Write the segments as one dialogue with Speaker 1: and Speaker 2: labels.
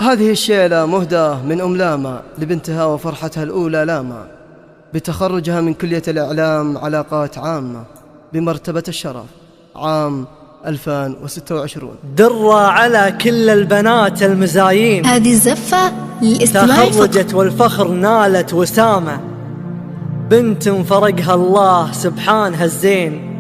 Speaker 1: هذه الشيلة مهداة من أم لاما لبنتها وفرحتها الأولى لاما بتخرجها من كلية الإعلام علاقات عامة بمرتبة الشرف عام 2026.
Speaker 2: درة على كل البنات المزايين،
Speaker 3: هذه الزفة للاستماع
Speaker 2: تخرجت والفخر نالت وسامة، بنت فرقها الله سبحانها الزين،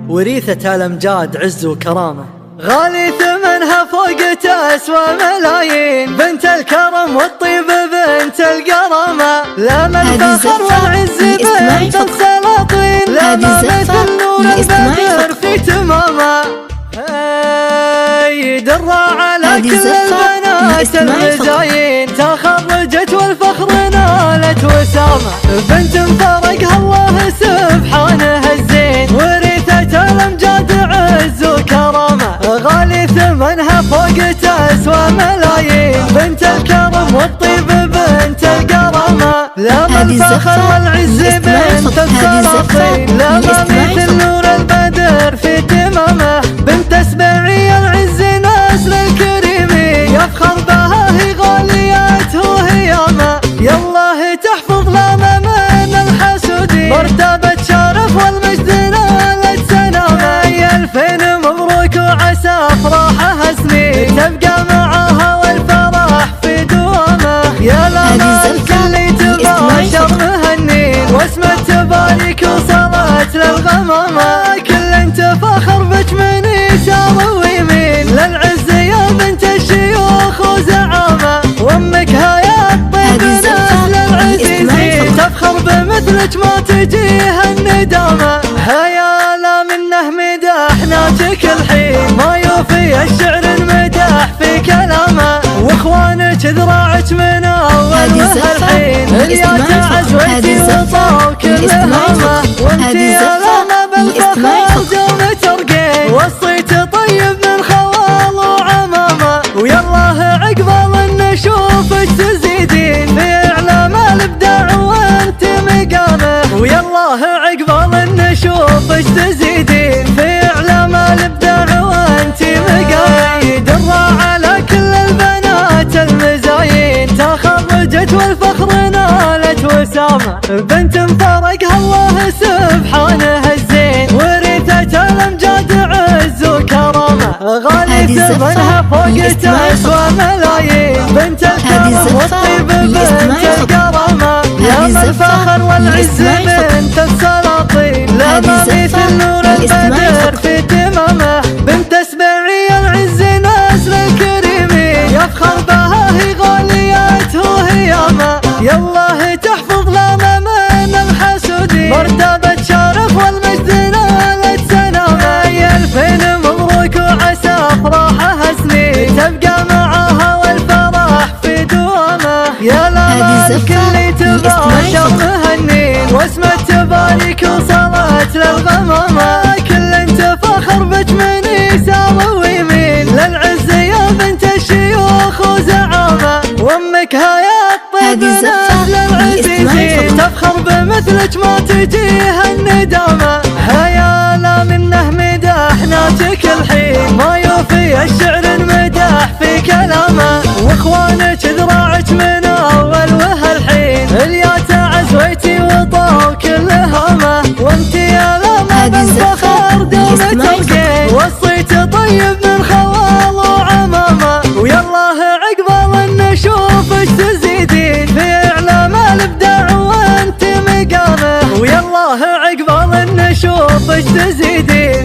Speaker 2: وريثة الأمجاد عز وكرامة، غالي ثمنها فوق تسوى ملايين، بنت الكرم والطيب بنت الكرامة، لاما الفخر والعز بنت السلاطين، لاما مثل نور البدر في تمامة. درة على كل البنات المزايين، تخرجت والفخر نالت وسامة، بنت فرقها الله سبحانه الزين، ورثة الأمجاد عز وكرامة، غالي ثمنها فوق تسوى ملايين، بنت الكرم والطيب بنت الكرامة، لاما الفخر والعز بنت السلاطين، لاما مثل نور البدر في تمامه، بنت اسماعيل العز نسل الكريمي، يفخر بها هي غاليته هيامة، يالله تحفظ لاما من الحسودين، مرتبة شرف والمجد نالت سلامة، يا الفين مبروك وعسى افراحها سنين، تبقى معاها والفرح في دوامه، يا لاما الكل تباشر مهنين، واسمة تبارك وصلت للغمامة، كل انت فخر بك من يسار ويمين، للعز يا بنت الشيوخ وزعامة، وامك هيا الطيب نسل العزيزين، تفخر بمثلك ما تجيها الندامة، هيا لا منه مدحناك كل حين، ما يوفي الشعر المدح في كلامه، واخوانك ذراعك من اول وهالحين، اليا تعزويتي وطاو كل هامه، وانتي يا لاما بالفخر دوم ترقين، وصيت طيب من خوال وعمامه، ويالله عقبال نشوفك تزيدين في اعلام الابداع وانت مقامه، ويالله عقبال نشوفك تزيدين في اعلام الابداع وانت مقامه، درة على كل البنات المزايين، تخرجت والفخر نالت وسامة، بنت فرقها الله سبحانه الزين، ورثة الأمجاد عز وكرامة، غالي ثمنها فوق تسوى ملايين، بنت الكرم والطيب بنت الكرامة، لاما الفخر والعز بنت السلاطين، لاما مثل نور البدر في تمامه، بنت اسماعيل العز نسل الكريمي، يفخر بها هي غاليته هيامة، يالله تحفظ لاما من الحسودين، مرتبة شرف والمجد نالت سلامة، يا الفين مبروك وعسى افراحها سنين، تبقى معاها والفرح في دوامه، يا لاما الكل تباشر مهنين، واسمة تبارك وصلت للغمامة، كل انت فخر بك من يسار ويمين، للعز يا بنت الشيوخ وزعامة، وامك هيا الطيب نسل العزيزين، تفخر بمثلك ما تجيها الندامة، هيا لا منه مدحناك كل حين، ما يوفي الشعر المدح في كلامه، واخوانك ذراعك من اول وهالحين، اليا تعزويتي وطاو كل هامه، وانتي يا لاما بالفخر دوم ترقين، وصيت طيب من خوال وعمامه، ويالله عقبال نشوفك تزيدين في اعلام الابداع وانت مقامه، ويالله عقبال نشوفك تزيدين